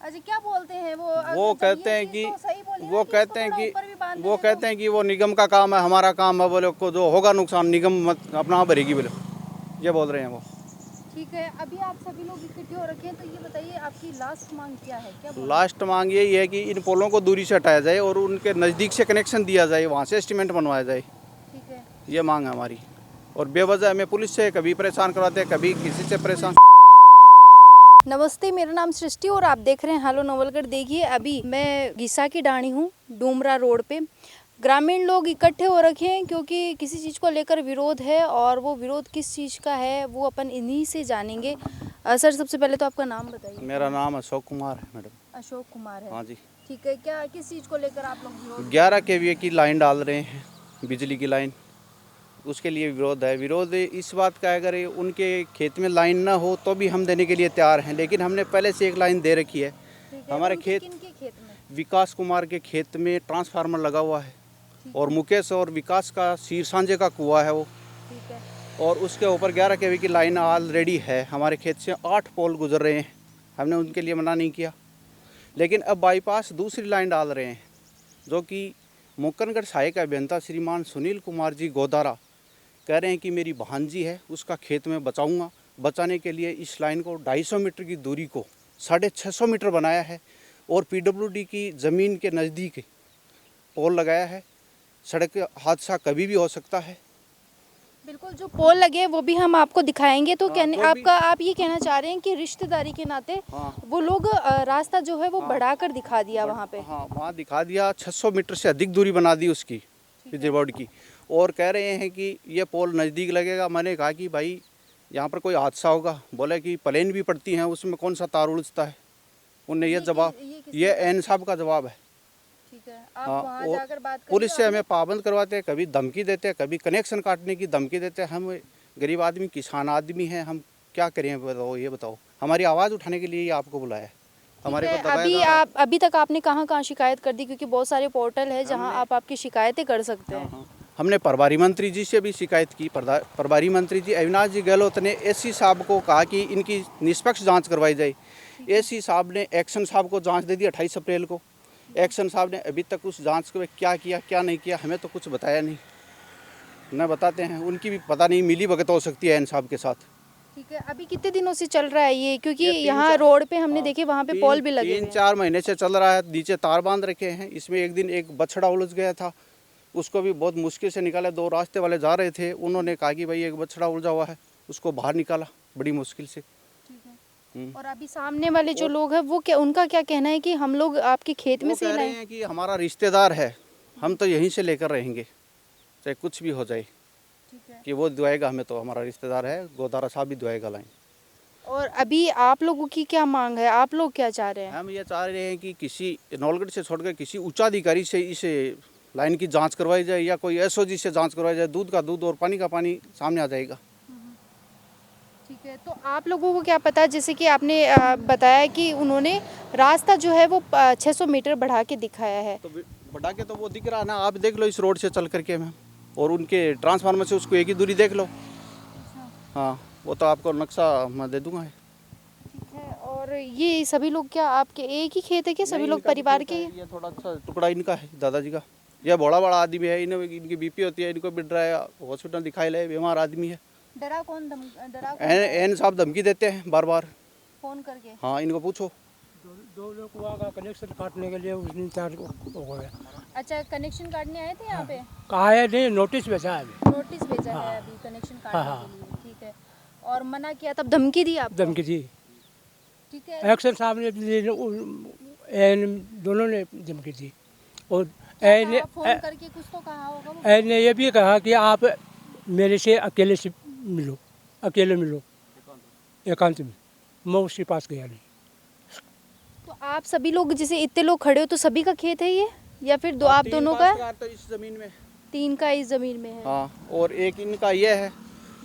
अच्छा, क्या बोलते हैं वो कहते हैं कि वो कहते हैं कि वो निगम का काम है, हमारा काम है, बोले को जो होगा नुकसान निगम मत अपना भरेगी, बोले ये बोल रहे हैं वो। ठीक है, अभी आप सभी लोग इकट्ठे हो रखे हैं, तो ये बताइए आपकी लास्ट मांग क्या है? क्या बोलना लास्ट मांग यही है कि इन पोलों को दूरी से हटाया जाए और उनके नज़दीक से कनेक्शन दिया जाए, वहाँ से एस्टीमेट बनवाया जाए, ठीक है। ये मांग है हमारी। और बेवजह हमें पुलिस से कभी परेशान करवाते हैं, कभी किसी से परेशान। नमस्ते, मेरा नाम सृष्टि और आप देख रहे हैं हेलो नवलगढ़। देखिए, अभी मैं घिसा की डाणी हूँ, डूमरा रोड पे। ग्रामीण लोग इकट्ठे हो रखे हैं क्योंकि किसी चीज़ को लेकर विरोध है, और वो विरोध किस चीज़ का है वो अपन इन्हीं से जानेंगे। सर, सबसे पहले तो आपका नाम बताइए। मेरा नाम अशोक कुमार है मैडम। अशोक कुमार है। हाँ जी। ठीक है, क्या किस चीज़ को लेकर आप लोग विरोध? 11 kVA की लाइन डाल रहे हैं, बिजली की लाइन, उसके लिए विरोध है। विरोध इस बात का है, अगर उनके खेत में लाइन ना हो तो भी हम देने के लिए तैयार हैं, लेकिन हमने पहले से एक लाइन दे रखी है। ठीक है, हमारे उनके खेत किनके खेत में? विकास कुमार के खेत में ट्रांसफार्मर लगा हुआ है, और मुकेश और विकास का सीर सांझे का कुआं है वो, ठीक है। और उसके ऊपर 11 kV की लाइन ऑलरेडी है। हमारे खेत से 8 पोल गुजर रहे हैं, हमने उनके लिए मना नहीं किया, लेकिन अब बाईपास दूसरी लाइन डाल रहे हैं, जो कि मुक्कनगढ़ सहायक अभियंता श्रीमान सुनील कुमार जी गोदारा कह रहे हैं कि मेरी भांजी है, उसका खेत में बचाऊंगा। बचाने के लिए इस लाइन को 250 मीटर की दूरी को 650 मीटर बनाया है, और PWD की ज़मीन के नज़दीक पोल लगाया है। सड़क हादसा कभी भी हो सकता है। बिल्कुल, जो पोल लगे वो भी हम आपको दिखाएंगे। तो हाँ, कहने वो भी। आप ये कहना चाह रहे हैं कि रिश्तेदारी के नाते हाँ, वो लोग रास्ता जो है वो हाँ, बढ़ाकर दिखा दिया वहाँ पे। हाँ, वहाँ दिखा दिया, 600 मीटर से अधिक दूरी बना दी उसकी, बिजली बोर्ड की, और कह रहे हैं कि ये पोल नज़दीक लगेगा। मैंने कहा कि भाई यहाँ पर कोई हादसा होगा, बोले कि प्लेन भी पड़ती हैं, उसमें कौन सा तार उलझता है। उनने ये जवाब, ये एन साहब का जवाब है। ठीक है, आप हाँ, वहाँ और जाकर बात करिए। पुलिस से हमें पाबंद करवाते हैं, कभी धमकी देते हैं, कभी कनेक्शन काटने की धमकी देते हैं। हम गरीब आदमी, किसान आदमी हैं, हम क्या करें बताओ, ये बताओ। हमारी आवाज़ उठाने के लिए ही आपको बुलाया है, हमारे को दबाया जा रहा है। अभी तक आपने कहाँ शिकायत कर दी? क्योंकि बहुत सारे पोर्टल है जहाँ आप आपकी शिकायतें कर सकते हैं। हाँ, हमने प्रभारी मंत्री जी से भी शिकायत की। प्रभारी मंत्री जी अविनाश जी गहलोत ने एससी साहब को कहा कि इनकी निष्पक्ष जांच करवाई जाए। एससी साहब ने एक्शन साहब को जांच दे दी 28 अप्रैल को। एक्शन साहब ने अभी तक उस जांच को क्या किया क्या नहीं किया हमें तो कुछ बताया नहीं। न बताते हैं, उनकी भी पता नहीं मिली भगत हो सकती है इन साहब के साथ। ठीक है, अभी कितने दिनों से चल रहा है ये? क्योंकि ये यहाँ रोड पे हमने देखे वहाँ पे पोल भी लगे हुए हैं। 3-4 महीने से चल रहा है, नीचे तार बांध रखे हैं। इसमें एक दिन एक बछड़ा उलझ गया था, उसको भी बहुत मुश्किल से निकाला। 2 रास्ते वाले जा रहे थे, उन्होंने कहा कि भाई एक बछड़ा उलझा हुआ है, उसको बाहर निकाला बड़ी मुश्किल से। और अभी सामने वाले जो लोग हैं वो क्या, उनका क्या कहना है कि हम लोग आपके खेत में वो से कह रहे लाएं? हैं कि हमारा रिश्तेदार है, हम तो यहीं से लेकर रहेंगे, चाहे कुछ भी हो जाए, कि वो दुआएगा हमें, तो हमारा रिश्तेदार है, गोदारा साहब भी दुआएगा लाइन। और अभी आप लोगों की क्या मांग है? आप लोग क्या चाह रहे हैं? हम ये चाह रहे हैं कि किसी नौलगढ़ से छोड़कर किसी उच्चाधिकारी से इस लाइन की जांच करवाई जाए, या कोई एसओजी से जांच करवाई जाए। दूध का दूध और पानी का पानी सामने आ जाएगा। ठीक है, तो आप लोगों को क्या पता, जैसे कि आपने बताया कि उन्होंने रास्ता जो है वो 600 मीटर बढ़ा के दिखाया है। तो बढ़ा के तो वो दिख रहा है ना, आप देख लो इस रोड से चल करके मैम, और उनके ट्रांसफार्मर से उसको एक ही दूरी देख लो। हाँ, वो तो आपको नक्शा मैं दे दूंगा। ठीक है, और ये सभी लोग क्या आपके एक ही खेत है क्या? सभी नहीं, लोग इनका परिवार भी के? ये थोड़ा अच्छा टुकड़ा इनका है, दादाजी का। यह बड़ा बड़ा आदमी है, इनकी बीपी होती है, इनको बिड रहा है, हॉस्पिटल दिखाई ले, बीमार आदमी है। डरा कौन एन साहब धमकी देते हैं बार बार। फोन करके? हाँ, इनको पूछो। दो लोग का कनेक्शन काटने के लिए उस दिन 4 हो गया। अच्छा, कनेक्शन काटने आए थे यहाँ पे? कहा है नहीं, नोटिस भेजा है अभी। नोटिस भेजा है अभी कनेक्शन काटने हाँ। के लिए। ठीक है, और मना किया तब धमकी दी आपको? धमकी दी। ठीक है, एक्शन साहब ने एन दोनों ने धमकी दी, और क्या एन कहा? फोन करके कुछ तो कहा होगा वो? एन ने ये भी कहा कि आप मेरे से अकेले से मिलो, अकेले मिलो एकांत में। मैं उसके पास गया नहीं। तो आप सभी लोग जैसे इतने लोग खड़े हो, तो सभी का खेत है ये, या फिर आप दोनों का है? तो इस जमीन में 3 का इस जमीन में है। हाँ, और एक इनका ये है,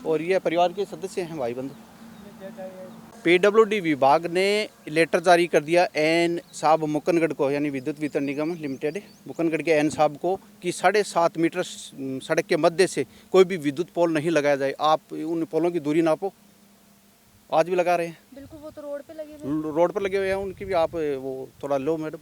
और ये परिवार के सदस्य हैं, भाई बंधु। PWD विभाग ने लेटर जारी कर दिया एन साहब मुक्कनगढ़ को, यानी विद्युत वितरण निगम लिमिटेड मुक्कनगढ़ के एन साहब को, कि 7.5 मीटर सड़क के मध्य से कोई भी विद्युत पोल नहीं लगाया जाए। आप उन पोलों की दूरी नापो आज भी लगा रहे हैं, बिल्कुल वो तो रोड पे लगे हुए रोड पर लगे हुए हैं। उनकी भी आप वो थोड़ा लो मैडम,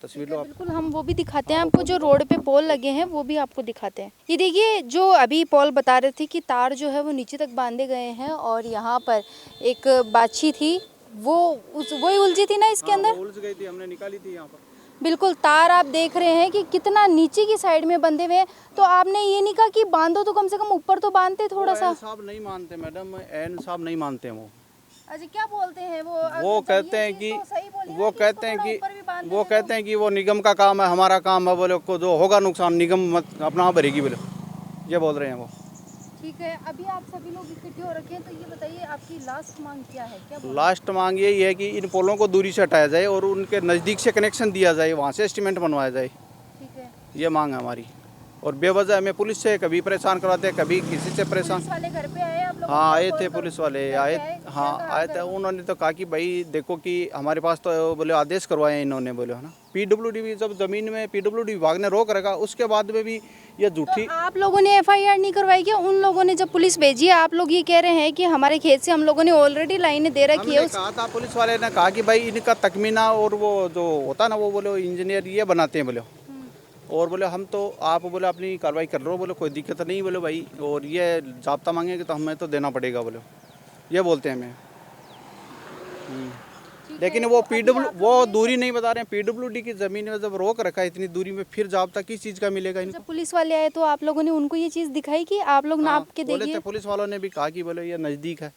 तस्वीर लो हैं। आप। बिल्कुल हम वो भी दिखाते हैं आपको, जो रोड पे पोल लगे हैं वो भी आपको दिखाते हैं। ये देखिए, जो अभी पॉल बता रहे थे कि तार जो है वो नीचे तक बांधे गए हैं, और यहाँ पर एक बाछी थी, वो वही उलझी थी ना इसके अंदर। उलझ गई थी, हमने निकाली थी यहाँ पर। बिल्कुल तार आप देख रहे हैं कि कितना नीचे की साइड में बंधे हुए हैं। तो आपने ये नहीं कहा कि बांधो तो कम से कम ऊपर तो बांधते थोड़ा सा। साहब नहीं मानते मैडम, एन साहब नहीं मानते हैं वो। अच्छा, क्या बोलते हैं वो कहते हैं कि वो कहते हैं कि वो कहते हैं कि वो निगम का काम है, हमारा काम है, बोले को जो होगा नुकसान निगम मत अपना भरेगी, बोले ये बोल रहे हैं वो। ठीक है, अभी आप सभी लोग इकट्ठे हो रखे हैं, तो ये बताइए आपकी लास्ट मांग क्या है? क्या बोल लास्ट मांग यही है कि इन पोलों को दूरी से हटाया जाए और उनके नज़दीक से कनेक्शन दिया जाए, वहाँ से एस्टीमेट बनवाया जाए। ठीक है, ये मांग है हमारी। और बेवजह हमें पुलिस से कभी परेशान करवाते हैं, कभी किसी से परेशान। पुलिस वाले घर पे आए आप लोग? हाँ आए थे पुलिस वाले, आए। हाँ आए थे, उन्होंने तो कहा कि भाई देखो कि हमारे पास तो बोले आदेश करवाए इन्होंने, बोले है ना। पीडब्ल्यूडी जब ज़मीन में पीडब्ल्यूडी विभाग ने रोक रखा, उसके बाद में भी ये झूठी। तो आप लोगों ने एफआईआर नहीं करवाई क्या? उन लोगों ने जब पुलिस भेजी है, आप लोग ये कह रहे हैं कि हमारे खेत से हम लोगों ने ऑलरेडी लाइनें दे रखी है। हमने कहा था, पुलिस वाले ने कहा कि भाई इनका तकमीना और वो जो होता ना, वो बोले इंजीनियर ये बनाते हैं, बोले। और बोले हम तो आप बोले अपनी कार्रवाई कर रहे हो, बोले कोई दिक्कत नहीं, बोले भाई, और ये जाब्ता मांगेंगे तो हमें तो देना पड़ेगा, बोले ये बोलते हैं हमें। लेकिन वो वो दूरी नहीं बता रहे हैं। पीडब्ल्यूडी की ज़मीन में जब रोक रखा है इतनी दूरी में, फिर जाब्ता किस चीज़ का मिलेगा इनको? जब पुलिस वाले आए तो आप लोगों ने उनको ये चीज़ दिखाई कि आप लोग नाप के बोले देखिए? थे पुलिस वालों ने भी कहा कि बोले ये नज़दीक है,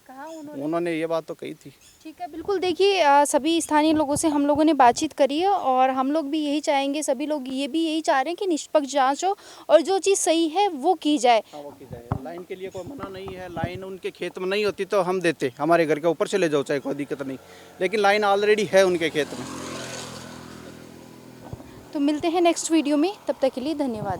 कहा उन्होंने? उन्होंने ये बात तो कही थी। ठीक है, बिल्कुल देखिए, सभी स्थानीय लोगों से हम लोगों ने बातचीत करी है, और हम लोग भी यही चाहेंगे, सभी लोग ये भी यही चाह रहे हैं कि निष्पक्ष जांच हो और जो चीज़ सही है वो की जाए। हाँ वो की जाए। लाइन के लिए कोई मना नहीं है, लाइन उनके खेत में नहीं होती तो हम देते, हमारे घर के ऊपर से ले जाओ चाहे, कोई दिक्कत नहीं, लेकिन लाइन ऑलरेडी है उनके खेत में। तो मिलते हैं नेक्स्ट वीडियो में, तब तक के लिए धन्यवाद।